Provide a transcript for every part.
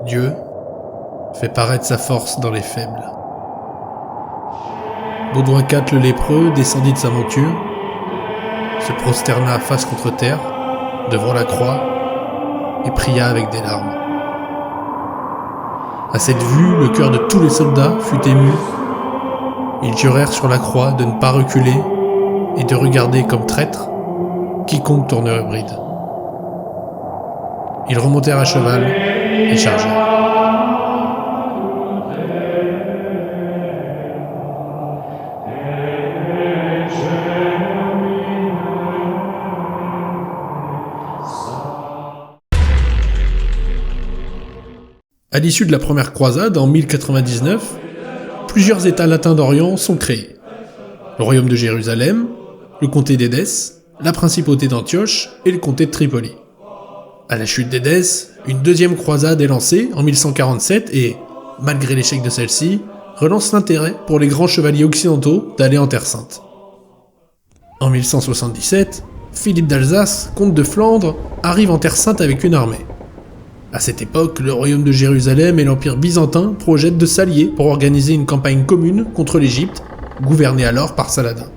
Dieu fait paraître sa force dans les faibles. Baudouin IV le lépreux descendit de sa monture, se prosterna face contre terre, devant la croix, et pria avec des larmes. À cette vue, le cœur de tous les soldats fut ému. Ils jurèrent sur la croix de ne pas reculer et de regarder comme traître quiconque tournerait bride. Ils remontèrent à cheval et chargèrent. À l'issue de la première croisade, en 1099, plusieurs États latins d'Orient sont créés. Le royaume de Jérusalem, le comté d'Édesse, la principauté d'Antioche et le comté de Tripoli. À la chute d'Édesse, une deuxième croisade est lancée en 1147 et, malgré l'échec de celle-ci, relance l'intérêt pour les grands chevaliers occidentaux d'aller en Terre Sainte. En 1177, Philippe d'Alsace, comte de Flandre, arrive en Terre Sainte avec une armée. À cette époque, le royaume de Jérusalem et l'empire byzantin projettent de s'allier pour organiser une campagne commune contre l'Égypte, gouvernée alors par Saladin.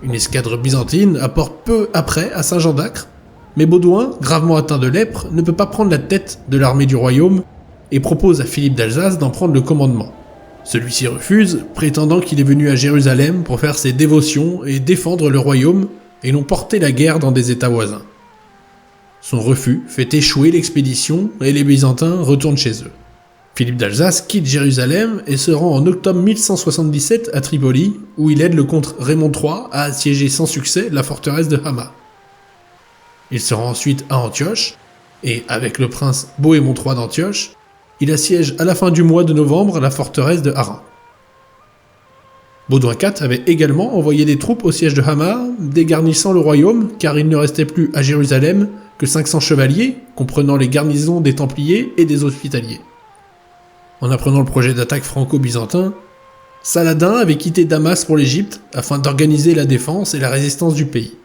Une escadre byzantine apporte peu après à Saint-Jean d'Acre, mais Baudouin, gravement atteint de lèpre, ne peut pas prendre la tête de l'armée du royaume et propose à Philippe d'Alsace d'en prendre le commandement. Celui-ci refuse, prétendant qu'il est venu à Jérusalem pour faire ses dévotions et défendre le royaume et non porter la guerre dans des États voisins. Son refus fait échouer l'expédition et les Byzantins retournent chez eux. Philippe d'Alsace quitte Jérusalem et se rend en octobre 1177 à Tripoli, où il aide le comte Raymond III à assiéger sans succès la forteresse de Hama. Il se rend ensuite à Antioche, et avec le prince Bohémond III d'Antioche, il assiège à la fin du mois de novembre la forteresse de Haran. Baudouin IV avait également envoyé des troupes au siège de Hama, dégarnissant le royaume car il ne restait plus à Jérusalem que 500 chevaliers, comprenant les garnisons des Templiers et des Hospitaliers. En apprenant le projet d'attaque franco-byzantin, Saladin avait quitté Damas pour l'Égypte afin d'organiser la défense et la résistance du pays.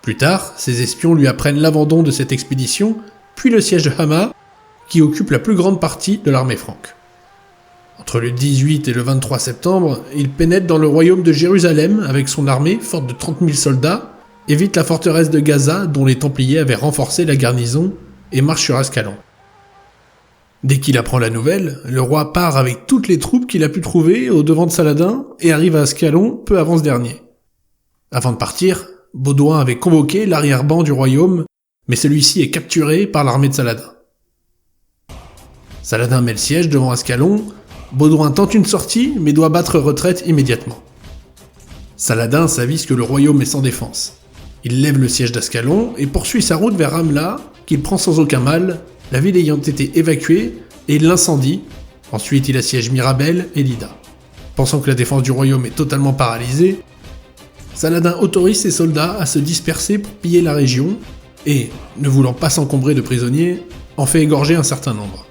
Plus tard, ses espions lui apprennent l'abandon de cette expédition, puis le siège de Hama, qui occupe la plus grande partie de l'armée franque. Entre le 18 et le 23 septembre, il pénètre dans le royaume de Jérusalem avec son armée, forte de 30 000 soldats, évite la forteresse de Gaza dont les Templiers avaient renforcé la garnison et marche sur Ascalon. Dès qu'il apprend la nouvelle, le roi part avec toutes les troupes qu'il a pu trouver au devant de Saladin et arrive à Ascalon peu avant ce dernier. Avant de partir, Baudouin avait convoqué l'arrière-ban du royaume, mais celui-ci est capturé par l'armée de Saladin. Saladin met le siège devant Ascalon. Baudouin tente une sortie, mais doit battre retraite immédiatement. Saladin s'avise que le royaume est sans défense. Il lève le siège d'Ascalon et poursuit sa route vers Ramla, qu'il prend sans aucun mal, la ville ayant été évacuée, et il l'incendie. Ensuite, il assiège Mirabel et Lida. Pensant que la défense du royaume est totalement paralysée, Saladin autorise ses soldats à se disperser pour piller la région, et, ne voulant pas s'encombrer de prisonniers, en fait égorger un certain nombre.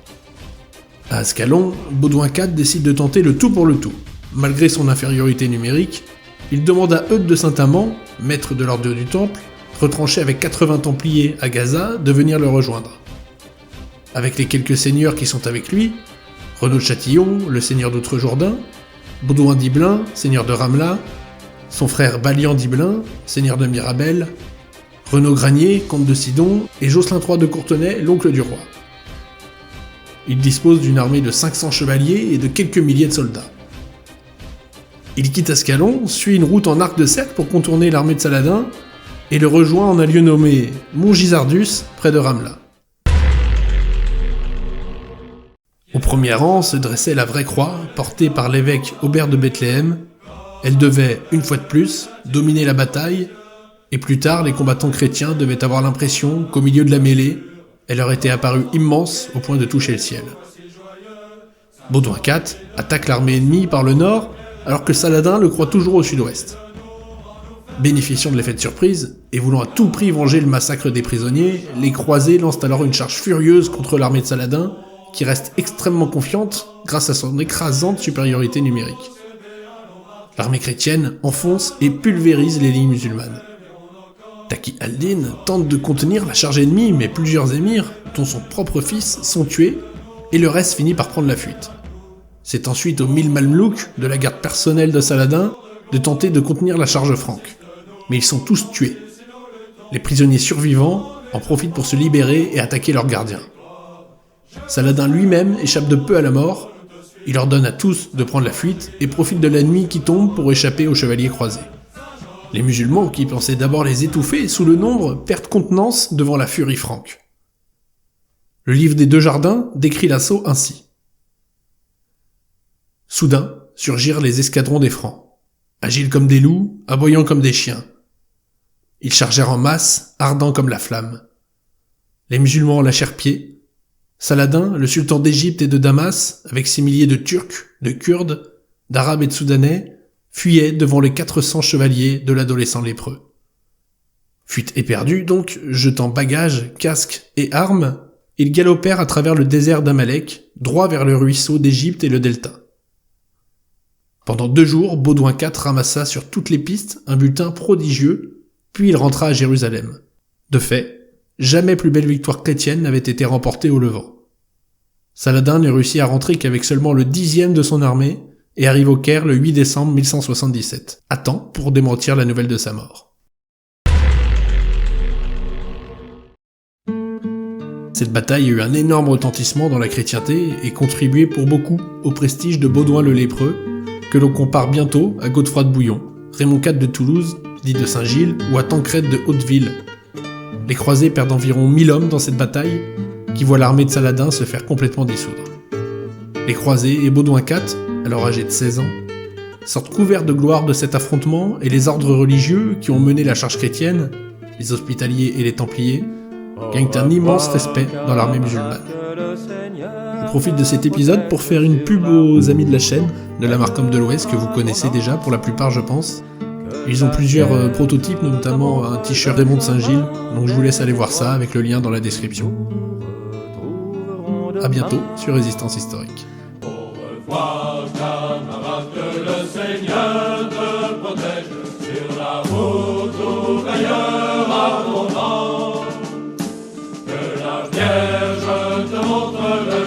À Ascalon, Baudouin IV décide de tenter le tout pour le tout. Malgré son infériorité numérique, il demande à Eudes de Saint-Amand, maître de l'ordre du Temple, retranché avec 80 Templiers à Gaza, de venir le rejoindre. Avec les quelques seigneurs qui sont avec lui, Renaud de Châtillon, le seigneur d'Outre-Jourdain, Baudouin d'Ibelin, seigneur de Ramla, son frère Balian d'Ibelin, seigneur de Mirabel, Renaud Granier, comte de Sidon, et Jocelyn III de Courtenay, l'oncle du roi. Il dispose d'une armée de 500 chevaliers et de quelques milliers de soldats. Il quitte Ascalon, suit une route en arc de cercle pour contourner l'armée de Saladin et le rejoint en un lieu nommé Mont-Gisardus, près de Ramla. Au premier rang se dressait la vraie croix, portée par l'évêque Aubert de Bethléem. Elle devait, une fois de plus, dominer la bataille, et plus tard les combattants chrétiens devaient avoir l'impression qu'au milieu de la mêlée, elle leur était apparue immense au point de toucher le ciel. Baudouin IV attaque l'armée ennemie par le nord, alors que Saladin le croit toujours au sud-ouest. Bénéficiant de l'effet de surprise, et voulant à tout prix venger le massacre des prisonniers, les croisés lancent alors une charge furieuse contre l'armée de Saladin, qui reste extrêmement confiante grâce à son écrasante supériorité numérique. L'armée chrétienne enfonce et pulvérise les lignes musulmanes. Taqi al-Din tente de contenir la charge ennemie, mais plusieurs émirs, dont son propre fils, sont tués, et le reste finit par prendre la fuite. C'est ensuite aux 1000 Mamelouks, de la garde personnelle de Saladin, de tenter de contenir la charge franque. Mais ils sont tous tués. Les prisonniers survivants en profitent pour se libérer et attaquer leurs gardiens. Saladin lui-même échappe de peu à la mort, il ordonne à tous de prendre la fuite et profite de la nuit qui tombe pour échapper aux chevaliers croisés. Les musulmans, qui pensaient d'abord les étouffer sous le nombre, perdent contenance devant la furie franque. Le livre des deux jardins décrit l'assaut ainsi. Soudain surgirent les escadrons des Francs, agiles comme des loups, aboyant comme des chiens. Ils chargèrent en masse, ardents comme la flamme. Les musulmans lâchèrent pied. Saladin, le sultan d'Égypte et de Damas, avec ses milliers de Turcs, de Kurdes, d'Arabes et de Soudanais, fuyait devant les 400 chevaliers de l'adolescent lépreux. Fuite éperdue donc, jetant bagages, casques et armes, ils galopèrent à travers le désert d'Amalek, droit vers le ruisseau d'Égypte et le delta. Pendant 2 jours, Baudouin IV ramassa sur toutes les pistes un butin prodigieux, puis il rentra à Jérusalem. De fait, jamais plus belle victoire chrétienne n'avait été remportée au Levant. Saladin ne réussit à rentrer qu'avec seulement le 10e de son armée, et arrive au Caire le 8 décembre 1177, à temps pour démentir la nouvelle de sa mort. Cette bataille a eu un énorme retentissement dans la chrétienté et contribué pour beaucoup au prestige de Baudouin le Lépreux, que l'on compare bientôt à Godefroy de Bouillon, Raymond IV de Toulouse, dit de Saint-Gilles, ou à Tancrède de Hauteville. Les croisés perdent environ 1000 hommes dans cette bataille, qui voit l'armée de Saladin se faire complètement dissoudre. Les croisés et Baudouin IV, alors âgé de 16 ans, sortent couverts de gloire de cet affrontement et les ordres religieux qui ont mené la charge chrétienne, les hospitaliers et les templiers, gagnent un immense respect dans l'armée musulmane. Je profite de cet épisode pour faire une pub aux amis de la chaîne, de la marque Homme de l'Ouest, que vous connaissez déjà pour la plupart je pense. Ils ont plusieurs prototypes, notamment un t-shirt Raymond de Saint-Gilles, donc je vous laisse aller voir ça avec le lien dans la description. A bientôt sur Résistance Historique. Camarade, que le Seigneur te protège sur la route où veilleur à ton vent. Que la Vierge te montre le